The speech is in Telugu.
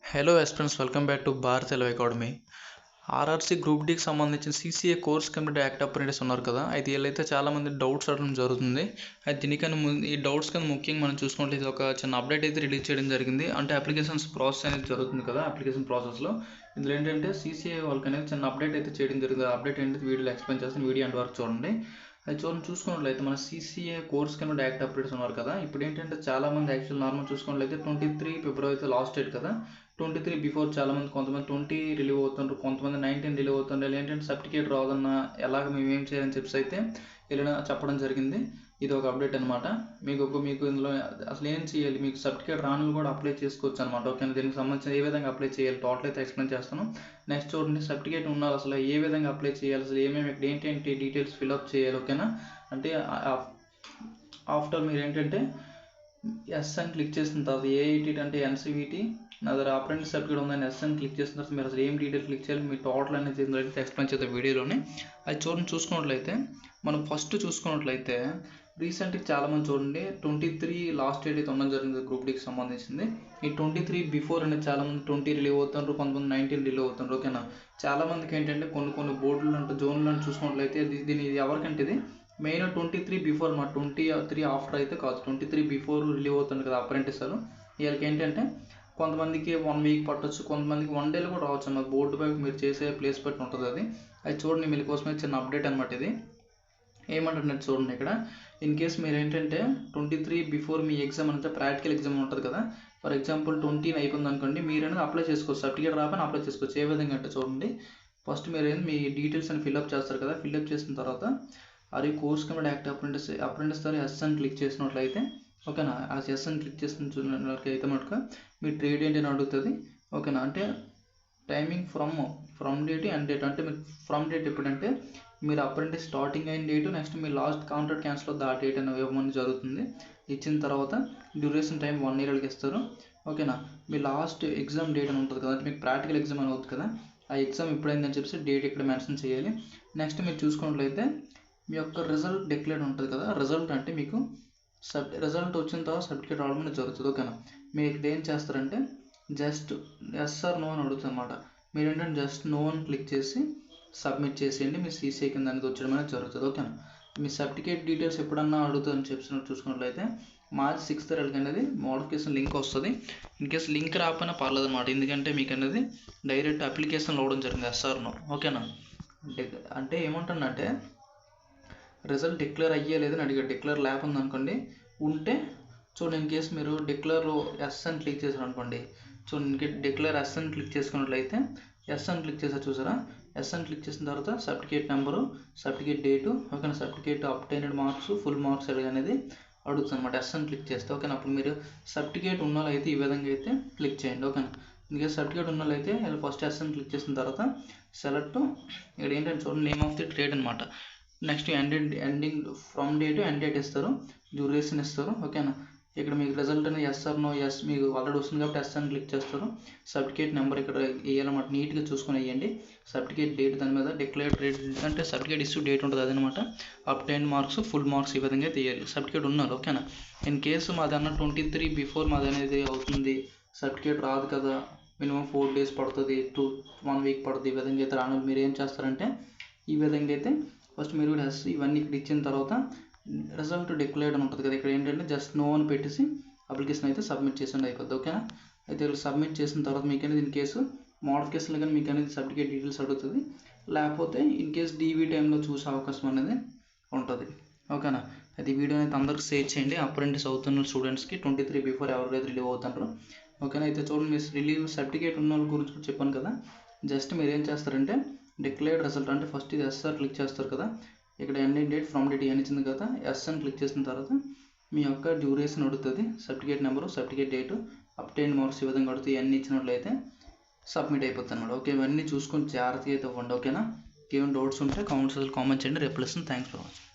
Hello students, welcome back to Bharat Telugu academy. RRC group డీకి సంబంధించిన CCA course committee act apprentice ఉన్నారు కదా, అయితే వీళ్ళైతే చాలామంది డౌట్స్ అడగడం జరుగుతుంది. అయితే దీనికన్నా ముందు ఈ డౌట్స్ కన్నా ముఖ్యంగా మనం చూసుకుంటే ఇది ఒక చిన్న అప్డేట్ అయితే రిలీజ్ చేయడం జరిగింది. అంటే అప్లికేషన్స్ ప్రాసెస్ అనేది జరుగుతుంది కదా, అప్లికేషన్ ప్రాసెస్లో ఇందులో ఏంటంటే సీసీఏ వాళ్ళకి అనేది చిన్న అప్డేట్ అయితే చేయడం జరిగింది. అప్డేట్ ఏంటంటే వీడియోలో ఎక్స్ప్లెయిన్ చేస్తాను, వీడియో అండ్ వరకు చూడండి. అది చూసుకున్నట్లయితే మన CCA course committee act updates ఉన్నారు కదా, ఇప్పుడు ఏంటంటే చాలామంది యాక్చువల్ నార్మల్ చూసుకున్నట్లయితే 23 ఫిబ్రవరి అయితే లాస్ట్ డేట్ కదా. 23 బిఫోర్ చాలామంది కొంతమంది 20 రిలీవ్ అవుతుంటారు, కొంతమంది 19 రిలీవ్ అవుతుంటారు. ఏంటంటే సర్టిఫికేట్ రాదన్న ఎలాగ మేము ఏం చేయాలని చెప్పి అయితే ఇలా చెప్పడం జరిగింది. ఇది ఒక అప్డేట్ అనమాట. మీకు ఇందులో అసలు ఏం చేయాలి, మీకు సర్టిఫికేట్ రాను కూడా అప్లై చేసుకోవచ్చు అనమాట. ఓకే, దీనికి సంబంధించిన ఏ విధంగా అప్లై చేయాలి టోటల్ అయితే ఎక్స్ప్లెయిన్ చేస్తాను. నెక్స్ట్ చూడండి, సర్టిఫికేట్ ఉన్నారు అసలు ఏ విధంగా అప్లై చేయాలి, అసలు ఏమేమి ఇక్కడ ఏంటంటే డీటెయిల్స్ ఫిల్అప్ చేయాలి. ఓకేనా, అంటే ఆఫ్టర్ మీరు ఏంటంటే ఎస్ అని క్లిక్ చేసిన తర్వాత ఏఐటీ అంటే ఎన్సీవీటీ నా దగ్గర అప్రెంటిస్ సర్టిఫికేట్ ఉందని ఎస్ అని క్లిక్ చేసిన తర్వాత మీరు అసలు ఏం డీటెయిల్ క్లిక్ చేయాలి, మీ టోటల్ అనేది ఎక్స్ప్లెయిన్ చేద్దాం వీడియోలోనే. అది చూసుకున్నట్లయితే మనం ఫస్ట్ చూసుకున్నట్లయితే రీసెంట్గా చాలామంది చూడండి 23 లాస్ట్ డేట్ అయితే ఉండడం జరిగింది గ్రూప్ డీకి సంబంధించింది. ఈ 23 బిఫోర్ అనేది చాలామంది 20 రిలీవ్ అవుతుంటారు, కొంతమంది 19 రిలీవ్ అవుతుంటారు. ఓకేనా, చాలామందికి ఏంటంటే కొన్ని బోర్డులు అంటే జోన్లు అంటే చూసుకున్నట్లయితే దీని ఎవరికంటే ఇది మెయిన్ 23 బిఫోర్ మా 23 ఆఫ్టర్ అయితే కాదు, 23 బిఫోర్ రిలీవ్ అవుతుంది కదా అప్రెంటిస్ వాళ్ళు. వీళ్ళకి ఏంటంటే కొంతమందికి 1 వీక్ పట్టవచ్చు, కొంతమందికి 1 డేలో కూడా రావచ్చు అన్నమాట. బోర్డు పై మీరు చేసే ప్లేస్ బట్టి ఉంటుంది అది చూడండి. మీ కోసమే చిన్న అప్డేట్ అనమాట ఇది. ఏమంటున్నట్టు చూడండి, ఇక్కడ ఇన్ కేస్ మీరు ఏంటంటే 23 బిఫోర్ మీ ఎగ్జామ్ అంటే ప్రాక్టికల్ ఎగ్జామ్ ఉంటుంది కదా. ఫర్ ఎగ్జాంపుల్ 20 అయిపోయింది అనుకోండి, మీరు అనేది అప్లై చేసుకోవచ్చు, సర్టిఫికేట్ రాకపోయినా అప్లై చేసుకోవచ్చు. ఏ విధంగా అంటే చూడండి, ఫస్ట్ మీరు మీ డీటెయిల్స్ అని ఫిల్అప్ చేస్తారు కదా. ఫిల్అప్ చేసిన తర్వాత అది కోర్స్ కమిటీ యాక్ట్ అప్రెంటిస్ ద్వారా ఎస్ అని క్లిక్ చేసినట్లయితే ఓకేనా, ఆ ఎస్ అని క్లిక్ చేసినట్లయితే మటుకు మీ ట్రేడ్ ఏంటి అని అడుగుతుంది. ఓకేనా, అంటే timing from date and date అంటే మీరు ఫ్రమ్ డేట్ ఎప్పుడంటే మీరు అప్రెంటిస్ స్టార్టింగ్ అయిన డేటు, నెక్స్ట్ మీ లాస్ట్ కాంట్రాక్ట్ క్యాన్సిల్ అవుతుంది ఆ డేట్ అనేది ఇవ్వమని జరుగుతుంది. ఇచ్చిన తర్వాత డ్యూరేషన్ టైం 1 ఇయర్కి ఇస్తారు. ఓకేనా, మీ లాస్ట్ ఎగ్జామ్ డేట్ అని ఉంటుంది కదా, అంటే మీకు ప్రాక్టికల్ ఎగ్జామ్ అని అవుతుంది కదా, ఆ ఎగ్జామ్ ఎప్పుడైందని చెప్పేసి డేట్ ఇక్కడ మెన్షన్ చేయాలి. నెక్స్ట్ మీరు చూసుకున్నట్లయితే మీ యొక్క రిజల్ట్ డిక్లేర్ ఉంటుంది కదా. రిజల్ట్ అంటే మీకు రిజల్ట్ వచ్చిన తర్వాత సర్టిఫికేట్ రావడం జరుగుతుంది. ఓకేనా, మీరు ఇక్కడ ఏం చేస్తారంటే జస్ట్ ఎస్ ఆర్ నో అని అడుగుతుంది అనమాట. మీరు ఏంటంటే జస్ట్ నో అని క్లిక్ చేసి సబ్మిట్ చేసేయండి, మీ సీసీఏ కింద అనేది వచ్చడం అనేది జరుగుతుంది. ఓకేనా, మీ సర్టిఫికేట్ డీటెయిల్స్ ఎప్పుడన్నా అడుగుతుందని చెప్పినట్టు చూసుకున్నట్లయితే మార్చ్ 6th అనేది మోడిఫికేషన్ లింక్ వస్తుంది. ఇన్ కేసు లింక్ రాకపోయినా పర్లేదు అనమాట, ఎందుకంటే మీకు అనేది డైరెక్ట్ అప్లికేషన్ అవడం జరిగింది ఎస్ ఆర్ నో. ఓకేనా, అంటే ఏమంటుందంటే రిజల్ట్ డిక్లేర్ అయ్యేలేదని అడిగాడు. డిక్లేర్ లేకుండా అనుకోండి, ఉంటే చూడండి ఇన్ కేసు మీరు డిక్లేర్లో ఎస్ అని క్లిక్ చేశారు అనుకోండి, చూడండి డిక్లేర్ ఎస్ అని క్లిక్ చేసుకున్నట్లయితే ఎస్ అని క్లిక్ చేశారు చూసారా. ఎస్ అని క్లిక్ చేసిన తర్వాత సర్టిఫికేట్ నెంబరు, సర్టిఫికేట్ డేటు, ఓకేనా, సర్టిఫికేట్ అబ్టైనెడ్ మార్క్స్, ఫుల్ మార్క్స్ అనేది అడుగుతుంది అనమాట ఎస్ అని క్లిక్ చేస్తే. ఓకేనా, అప్పుడు మీరు సర్టిఫికేట్ ఉన్న వాళ్ళైతే ఈ విధంగా అయితే క్లిక్ చేయండి. ఓకేనా, ఇంకా సర్టిఫికేట్ ఉన్న వాళ్ళైతే ఫస్ట్ ఎస్ అని క్లిక్ చేసిన తర్వాత సెలెక్ట్ ఇక్కడ ఏంటంటే చూడండి నేమ్ ఆఫ్ ది ట్రేడ్ అనమాట. Next ending from date end date ఇస్తారు, డ్యూరేషన్ ఇస్తారు. ఓకేనా, ఇక్కడ మీకు రిజల్ట్ అనేది ఎస్ ఆర్ నో, ఎస్ మీకు ఆల్రెడీ వస్తుంది కాబట్టి ఎస్ అని క్లిక్ చేస్తారు. సర్టిఫికేట్ నెంబర్ ఇక్కడ వేయాలన్నమాట, నీట్గా చూసుకొని వేయండి. సర్టిఫికేట్ డేట్ దాని మీద డిక్లేర్డ్ డేట్ అంటే సర్టిఫికేట్ ఇష్యూ డేట్ ఉంటుంది అదనమాట. అబ్టైన్ మార్క్స్, ఫుల్ మార్క్స్ ఈ విధంగా తీయాలి. సర్టిఫికేట్ ఉన్నారు. ఓకేనా, ఇన్ కేసు మాది అన్న 23 బిఫోర్ మాది అనేది అవుతుంది, సర్టిఫికేట్ రాదు కదా, మినిమం 4 days పడుతుంది, 1 week పడుతుంది, ఈ విధంగా అయితే రాను. మీరు ఏం చేస్తారంటే ఈ విధంగా అయితే ఫస్ట్ మీరు ఇవన్నీ ఇక్కడ ఇచ్చిన తర్వాత రిజల్ట్ డిక్లేర్డ్ అని ఉంటుంది కదా, ఇక్కడ ఏంటంటే జస్ట్ నో అని పెట్టేసి అప్లికేషన్ అయితే సబ్మిట్ చేసి అయిపోద్ది. ఓకేనా, అయితే ఇక్కడ సబ్మిట్ చేసిన తర్వాత మీకు అనేది ఇన్ కేసు మోడిఫికేషన్లో కానీ మీకు అనేది సర్టిఫికేట్ డీటెయిల్స్ అడుగుతుంది, లేకపోతే ఇన్ కేసు డీవీ టైంలో చూసే అవకాశం అనేది ఉంటుంది. ఓకేనా, అయితే ఈ వీడియో అయితే అందరికి షేర్ చేయండి. అప్రెంటిస్ అవుతున్న స్టూడెంట్స్కి 23 బిఫోర్ ఎవరైతే రిలీవ్ అవుతారో. ఓకేనా, అయితే చూడండి మీరు రిలీవ్ సర్టిఫికేట్ ఉన్న వాళ్ళ గురించి కూడా చెప్పాను కదా. జస్ట్ మీరు ఏం చేస్తారంటే డిక్లేర్డ్ రిజల్ట్ అంటే ఫస్ట్ ఇది ఎస్ఆర్ క్లిక్ చేస్తారు కదా, ఇక్కడ ఎండింగ్ డేట్ ఫ్రమ్ డేట్ అని ఇచ్చింది కదా, ఎస్ అని క్లిక్ చేసిన తర్వాత మీ యొక్క డ్యూరేషన్ అడుగుతుంది, certificate number, certificate date, obtain marks ఈ విధంగా అడుగుతాయి. ఇవన్నీ ఇచ్చినట్లయితే సబ్మిట్ అయిపోతుంది అనమాట. ఓకే, ఇవన్నీ చూసుకొని జాగ్రత్తగా అయితే ఇవ్వండి. ఓకేనా, ఏమైనా డౌట్స్ ఉంటే కామెంట్ చేయండి, రిప్లై ఇస్తాను. Thanks for watching.